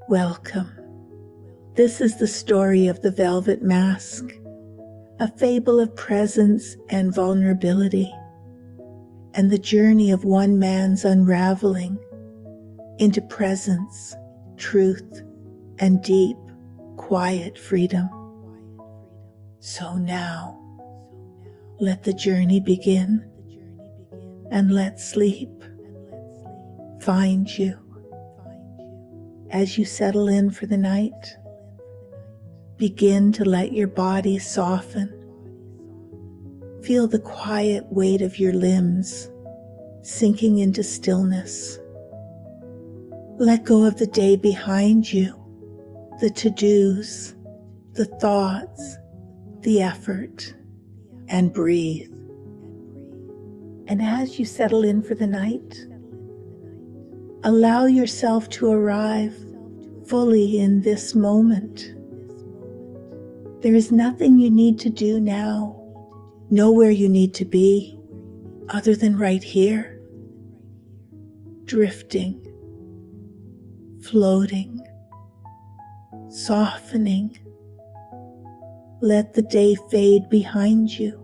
Welcome. This is the story of the Velvet Mask, a fable of presence and vulnerability, and the journey of one man's unraveling into presence, truth, and deep, quiet freedom. So now, let the journey begin, and let sleep find you. As you settle in for the night, begin to let your body soften. Feel the quiet weight of your limbs sinking into stillness. Let go of the day behind you, the to-dos, the thoughts, the effort, and breathe. And as you settle in for the night, allow yourself to arrive fully in this moment. There is nothing you need to do now, nowhere you need to be, other than right here, drifting, floating, softening. Let the day fade behind you,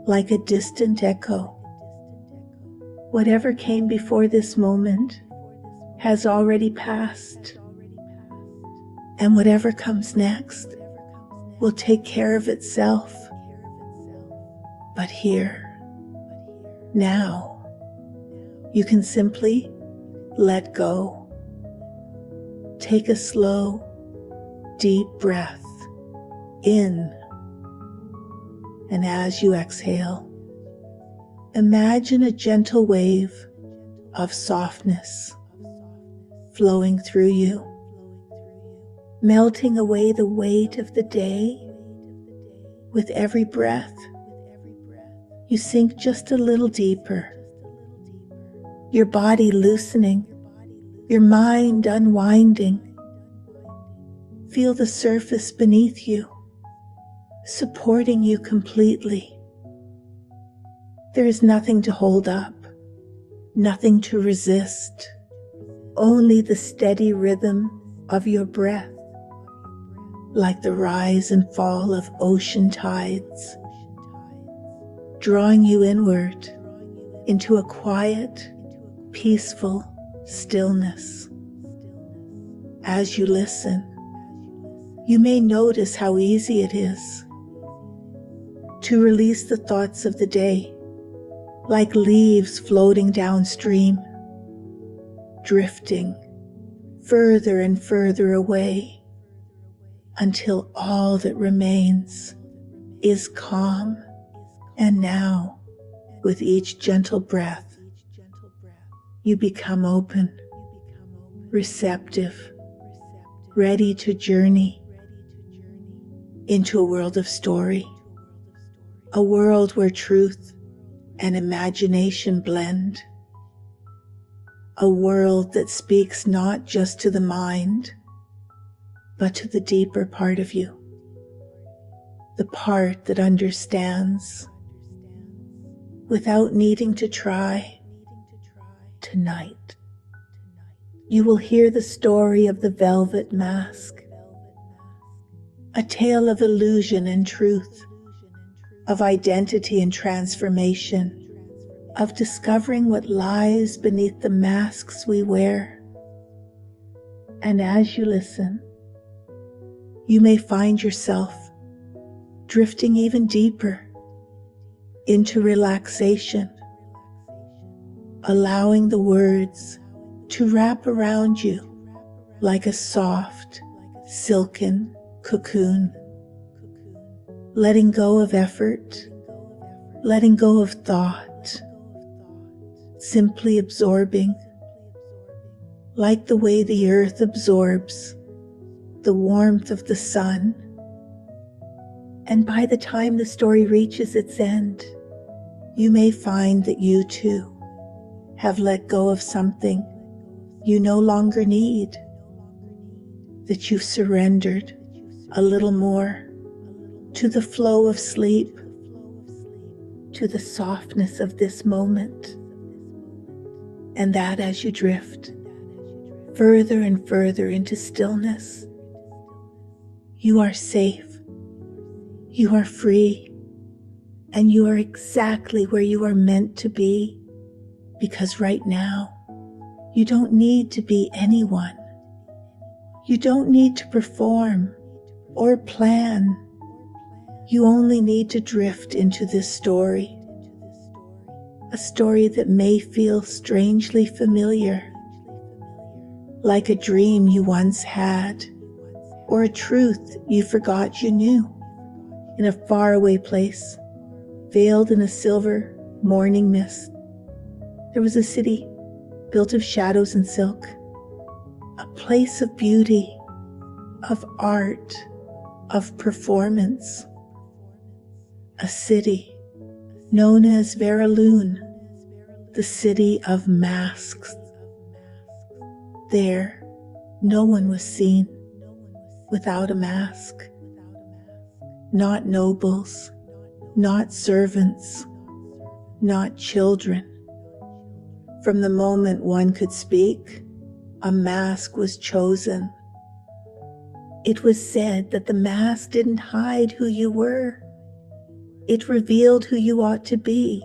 like a distant echo. Whatever came before this moment has already passed, and whatever comes next will take care of itself. But here, now, you can simply let go. Take a slow, deep breath in, and as you exhale, imagine a gentle wave of softness flowing through you, melting away the weight of the day. With every breath, you sink just a little deeper, your body loosening, your mind unwinding. Feel the surface beneath you, supporting you completely. There is nothing to hold up, nothing to resist, only the steady rhythm of your breath, like the rise and fall of ocean tides, drawing you inward into a quiet, peaceful stillness. As you listen, you may notice how easy it is to release the thoughts of the day, like leaves floating downstream, drifting further and further away until all that remains is calm. And now, with each gentle breath, you become open, receptive, ready to journey into a world of story, a world where truth and imagination blend, a world that speaks not just to the mind, but to the deeper part of you, the part that understands without needing to try. Tonight, you will hear the story of the Velvet Mask, a tale of illusion and truth, of identity and transformation, of discovering what lies beneath the masks we wear. And as you listen, you may find yourself drifting even deeper into relaxation, allowing the words to wrap around you like a soft, silken cocoon, letting go of effort, letting go of thought, simply absorbing, like the way the earth absorbs the warmth of the sun. And by the time the story reaches its end, you may find that you too have let go of something you no longer need, that you've surrendered a little more to the flow of sleep, to the softness of this moment, and that as you drift, further and further into stillness. You are safe. You are free. And you are exactly where you are meant to be. Because right now, you don't need to be anyone. You don't need to perform or plan. You only need to drift into this story. A story that may feel strangely familiar, like a dream you once had, or a truth you forgot you knew. In a faraway place, veiled in a silver morning mist, there was a city built of shadows and silk, a place of beauty, of art, of performance. A city known as Veraloon, the city of masks. There, no one was seen without a mask. Not nobles, not servants, not children. From the moment one could speak, a mask was chosen. It was said that the mask didn't hide who you were. It revealed who you ought to be.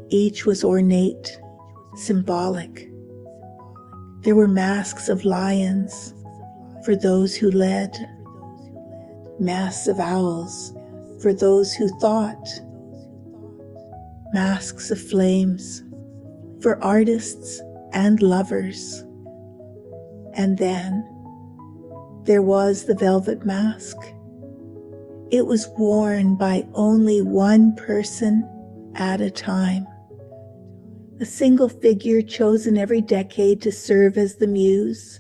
Each was ornate, symbolic. There were masks of lions for those who led, masks of owls for those who thought, masks of flames for artists and lovers. And then there was the velvet mask. It was worn by only one person at a time. A single figure chosen every decade to serve as the muse,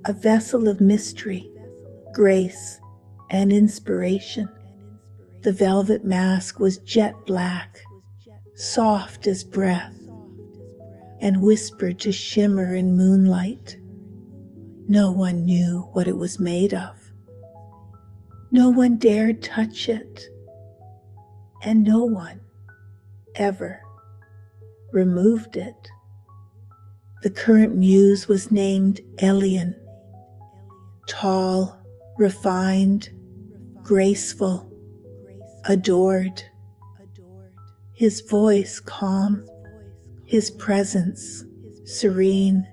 a vessel of mystery, grace, and inspiration. The velvet mask was jet black, soft as breath, and whispered to shimmer in moonlight. No one knew what it was made of. No one dared touch it, and no one ever removed it. The current muse was named Elian, tall, refined, graceful, adored. His voice calm, his presence serene,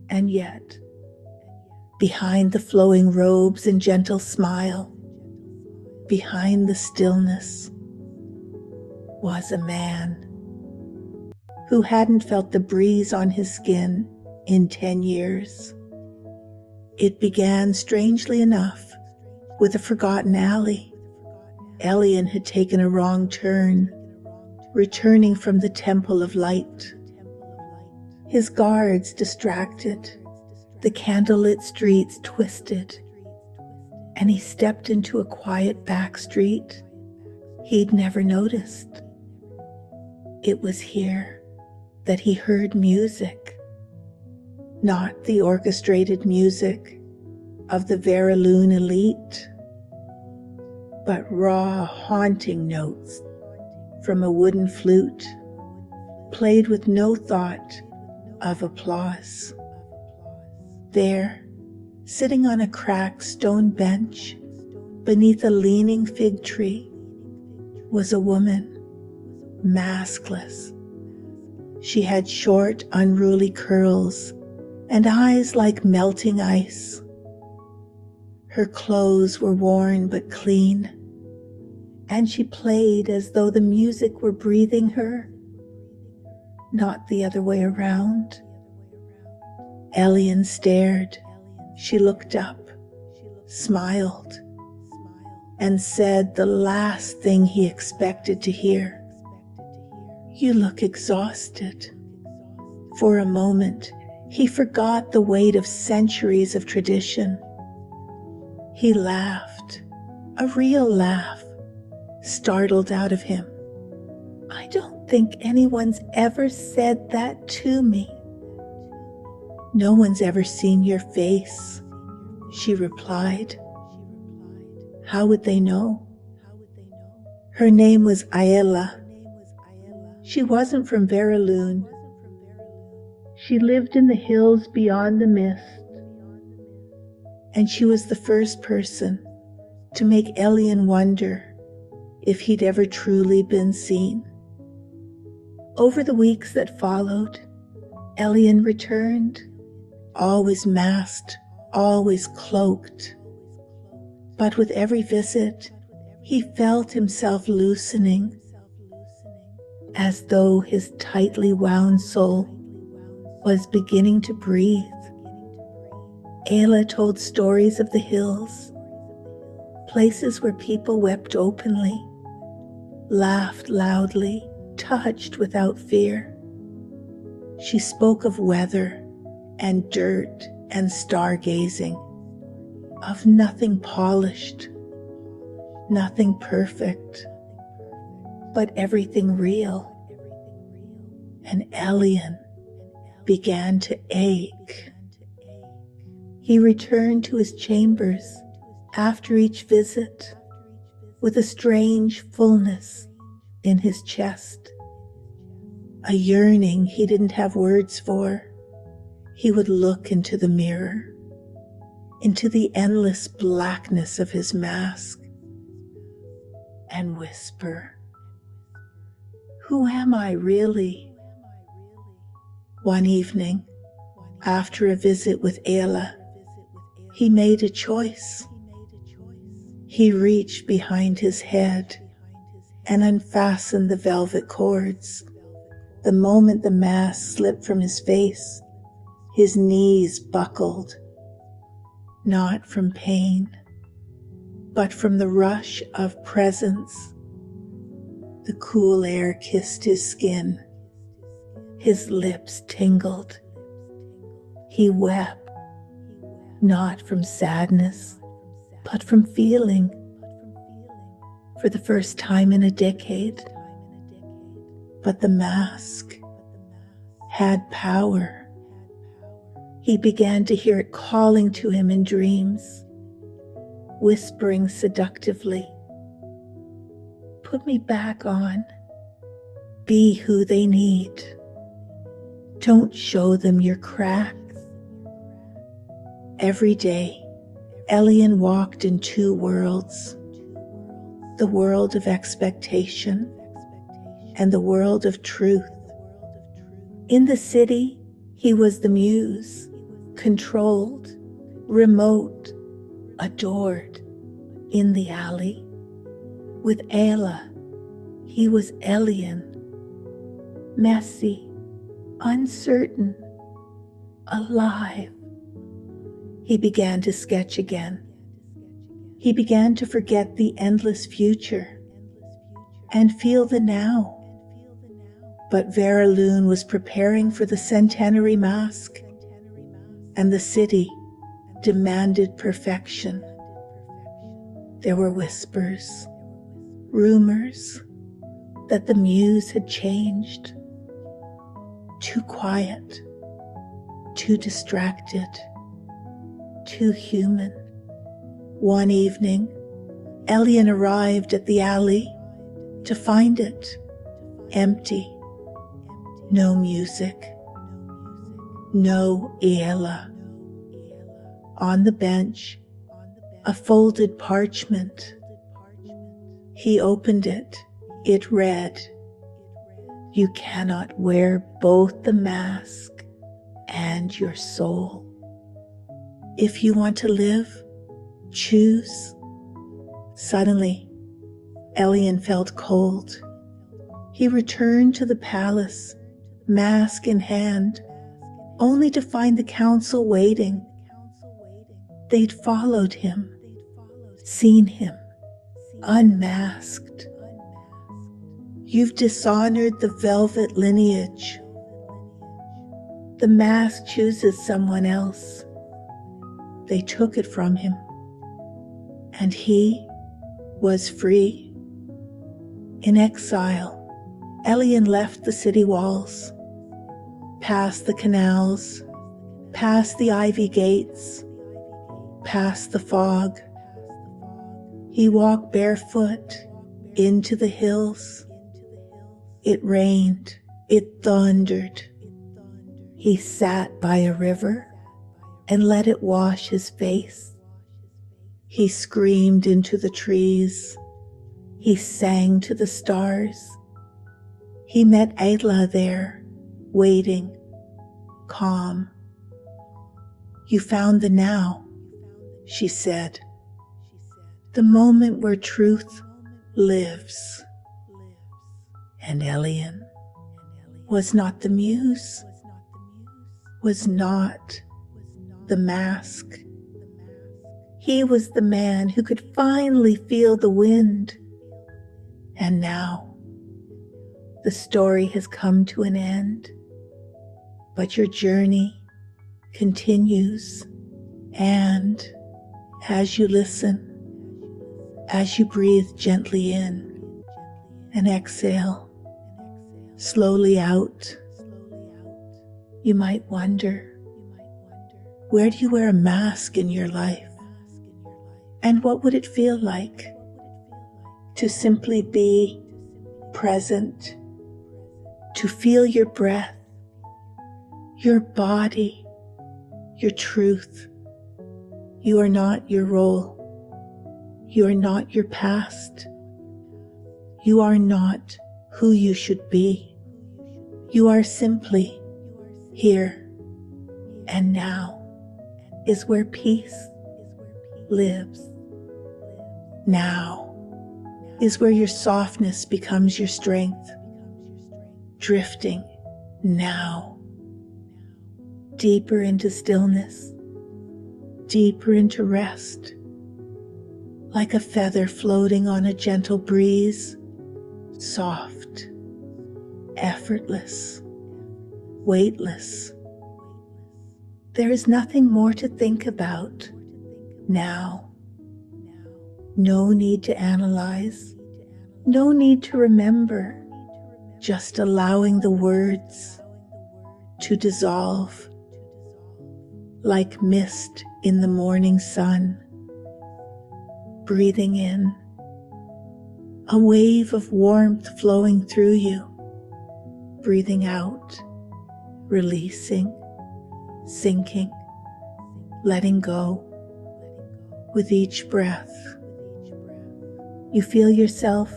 and yet, behind the flowing robes and gentle smile, behind the stillness, was a man who hadn't felt the breeze on his skin in 10 years. It began, strangely enough, with a forgotten alley. Elian had taken a wrong turn, returning from the Temple of Light. His guards distracted, the candlelit streets twisted, and he stepped into a quiet back street he'd never noticed. It was here that he heard music, not the orchestrated music of the Veraloon elite, but raw, haunting notes from a wooden flute, played with no thought of applause. There, sitting on a cracked stone bench beneath a leaning fig tree, was a woman, maskless. She had short, unruly curls and eyes like melting ice. Her clothes were worn but clean, and she played as though the music were breathing her, not the other way around. Elian stared. She looked up, smiled, and said the last thing he expected to hear. "You look exhausted." For a moment, he forgot the weight of centuries of tradition. He laughed, a real laugh, startled out of him. "I don't think anyone's ever said that to me." "No one's ever seen your face," she replied. "How would they know?" Her name was Ayala. She wasn't from Veraloon. She lived in the hills beyond the mist, and she was the first person to make Elian wonder if he'd ever truly been seen. Over the weeks that followed, Elian returned, always masked, always cloaked. But with every visit, he felt himself loosening, as though his tightly wound soul was beginning to breathe. Ayla told stories of the hills, places where people wept openly, laughed loudly, touched without fear. She spoke of weather and dirt and stargazing, of nothing polished, nothing perfect, but everything real. And Elian began to ache. He returned to his chambers after each visit with a strange fullness in his chest, a yearning he didn't have words for. He would look into the mirror, into the endless blackness of his mask, and whisper, "Who am I really?" One evening, after a visit with Ayla, he made a choice. He reached behind his head and unfastened the velvet cords. The moment the mask slipped from his face, his knees buckled, not from pain, but from the rush of presence. The cool air kissed his skin. His lips tingled. He wept, not from sadness, but from feeling. For the first time in a decade. But the mask had power. He began to hear it calling to him in dreams, whispering seductively, "Put me back on. Be who they need. Don't show them your cracks." Every day, Elian walked in two worlds, the world of expectation and the world of truth. In the city, he was the muse, controlled, remote, adored. In the alley, with Ayla, he was Elian, messy, uncertain, alive. He began to sketch again. He began to forget the endless future and feel the now. But Vera Loon was preparing for the centenary mask, and the city demanded perfection. There were whispers, rumors that the muse had changed. Too quiet, too distracted, too human. One evening, Elian arrived at the alley to find it empty. No music, no Ayla. On the bench, a folded parchment. He opened it. It read, "You cannot wear both the mask and your soul. If you want to live, choose." Suddenly, Elian felt cold. He returned to the palace, mask in hand, only to find the council waiting. They'd followed him, seen him, unmasked. "You've dishonored the velvet lineage. The mask chooses someone else." They took it from him, and he was free. In exile, Elian left the city walls, past the canals, past the ivy gates, past the fog. He walked barefoot into the hills. It rained, it thundered. He sat by a river and let it wash his face. He screamed into the trees. He sang to the stars. He met Ayla there, waiting, calm. "You found the now," she said, "the moment where truth lives." And Elian was not the muse, was not the mask. He was the man who could finally feel the wind. And now, the story has come to an end, but your journey continues. And as you listen, as you breathe gently in and exhale slowly out, you might wonder, where do you wear a mask in your life? And what would it feel like to simply be present, to feel your breath, your body, your truth? You are not your role. You are not your past. You are not who you should be. You are simply here and now is where peace lives. Now is where your softness becomes your strength. Drifting now deeper into stillness, deeper into rest, like a feather floating on a gentle breeze, soft, effortless, weightless. There is nothing more to think about now. No need to analyze, no need to remember, just allowing the words to dissolve like mist in the morning sun. Breathing in, a wave of warmth flowing through you. Breathing out, releasing, sinking, letting go. With each breath, you feel yourself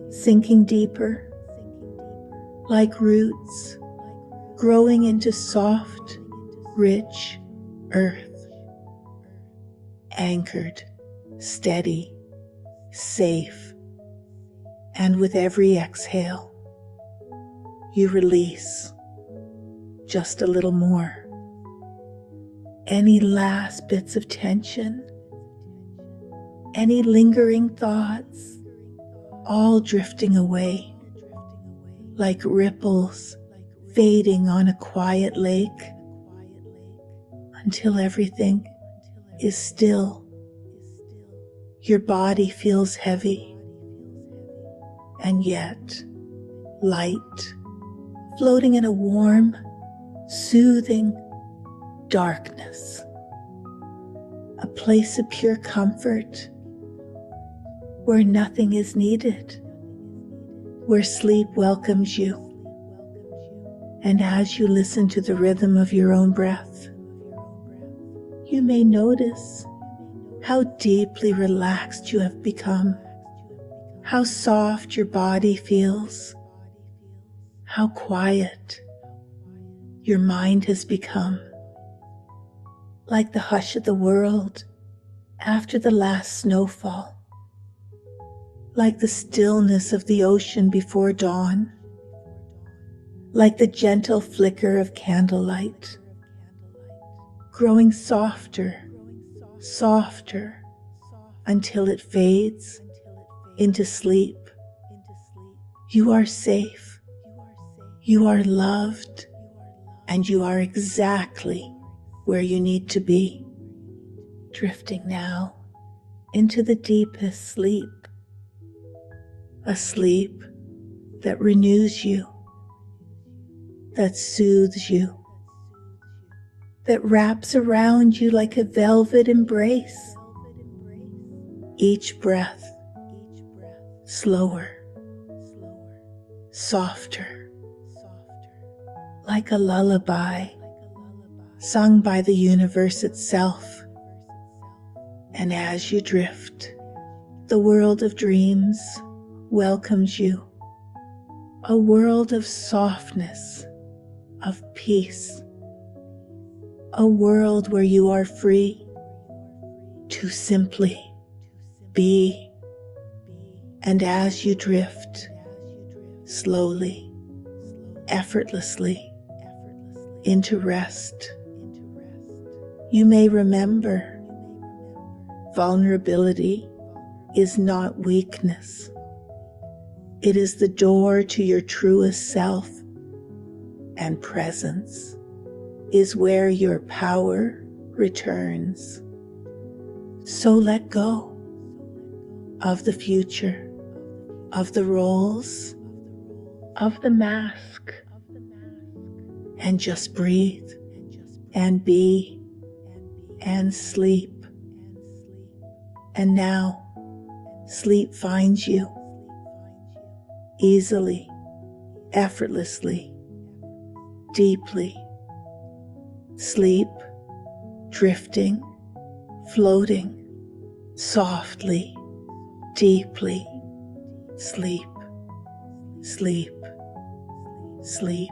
sinking deeper, like roots growing into soft, rich earth, anchored, steady, safe. And with every exhale, you release just a little more. Any last bits of tension, any lingering thoughts, all drifting away like ripples fading on a quiet lake until everything is still. Your body feels heavy and yet light, floating in a warm, soothing darkness, a place of pure comfort where nothing is needed, where sleep welcomes you. And as you listen to the rhythm of your own breath, you may notice how deeply relaxed you have become, how soft your body feels, how quiet your mind has become, like the hush of the world after the last snowfall, like the stillness of the ocean before dawn, like the gentle flicker of candlelight, growing softer, softer, until it fades into sleep. You are safe, you are loved, and you are exactly where you need to be, drifting now into the deepest sleep, a sleep that renews you, that soothes you, that wraps around you like a velvet embrace. Each breath slower, softer, like a lullaby sung by the universe itself. And as you drift, the world of dreams welcomes you. A world of softness, of peace. A world where you are free to simply be. And as you drift, slowly, effortlessly, into rest, you may remember vulnerability is not weakness. It is the door to your truest self, and presence is where your power returns. So let go of the future, of the roles, of the mask, and just breathe and be and sleep. And now, sleep finds you easily, effortlessly, deeply. Sleep, drifting, floating, softly, deeply. Sleep, sleep, sleep.